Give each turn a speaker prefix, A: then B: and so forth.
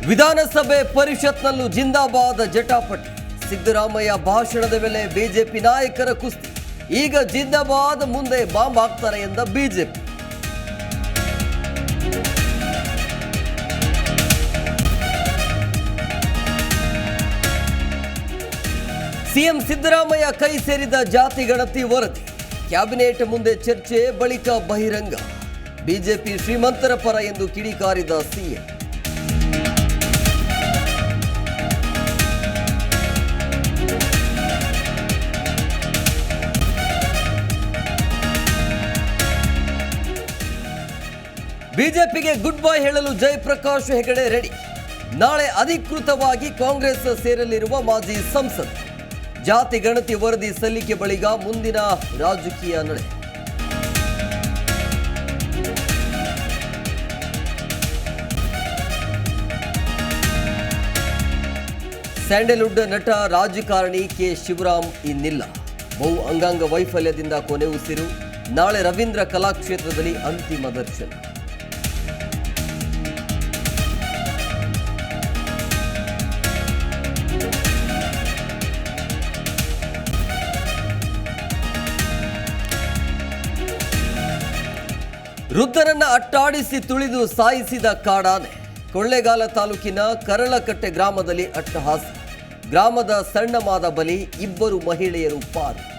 A: ವಿಧಾನಸಭೆ ಪರಿಷತ್ನಲ್ಲೂ ಜಿಂದಾಬಾದ್ ಜಟಾಪಟಿ. ಸಿದ್ದರಾಮಯ್ಯ ಭಾಷಣದ ವೇಳೆ ಬಿಜೆಪಿ ನಾಯಕರ ಕುಸ್ತಿ. ಈಗ ಜಿಂದಾಬಾದ್, ಮುಂದೆ ಬಾಂಬ್ ಹಾಕ್ತಾರೆ ಎಂದ ಬಿಜೆಪಿ. ಸಿಎಂ ಸಿದ್ದರಾಮಯ್ಯ ಕೈ ಸೇರಿದ ಜಾತಿ ಗಣತಿ ವರದಿ. ಕ್ಯಾಬಿನೆಟ್ ಮುಂದೆ ಚರ್ಚೆ, ಬಳಿಕ ಬಹಿರಂಗ. ಬಿಜೆಪಿ ಶ್ರೀಮಂತರ ಪರ ಎಂದು ಕಿಡಿಕಾರಿದ ಸಿಎಂ. ಬಿಜೆಪಿಗೆ ಗುಡ್ ಬೈ ಹೇಳಲು ಜಯಪ್ರಕಾಶ್ ಹೆಗಡೆ ರೆಡಿ. ನಾಳೆ ಅಧಿಕೃತವಾಗಿ ಕಾಂಗ್ರೆಸ್ ಸೇರಲಿರುವ ಮಾಜಿ ಸಂಸದ. ಜಾತಿ ಗಣತಿ ವರದಿ ಸಲ್ಲಿಕೆ ಬಳಿಕ ಮುಂದಿನ ರಾಜಕೀಯ ನಡೆ. ಸ್ಯಾಂಡಲ್ವುಡ್ ನಟ ರಾಜಕಾರಣಿ ಕೆ ಶಿವರಾಮ್ ಇನ್ನಿಲ್ಲ. ಬಹು ಅಂಗಾಂಗ ವೈಫಲ್ಯದಿಂದ ಕೊನೆ ಉಸಿರು. ನಾಳೆ ರವೀಂದ್ರ ಕಲಾಕ್ಷೇತ್ರದಲ್ಲಿ ಅಂತಿಮ ದರ್ಶನ. ವೃದ್ಧರನ್ನ ಅಟ್ಟಾಡಿಸಿ ತುಳಿದು ಸಾಯಿಸಿದ ಕಾಡಾನೆ. ಕೊಳ್ಳೇಗಾಲ ತಾಲೂಕಿನ ಕರಳಕಟ್ಟೆ ಗ್ರಾಮದಲ್ಲಿ ಅಟ್ಟಹಾಸ. ಗ್ರಾಮದ ಸಣ್ಣ ಮಾದ ಬಲಿ, ಇಬ್ಬರು ಮಹಿಳೆಯರು ಪಾರು.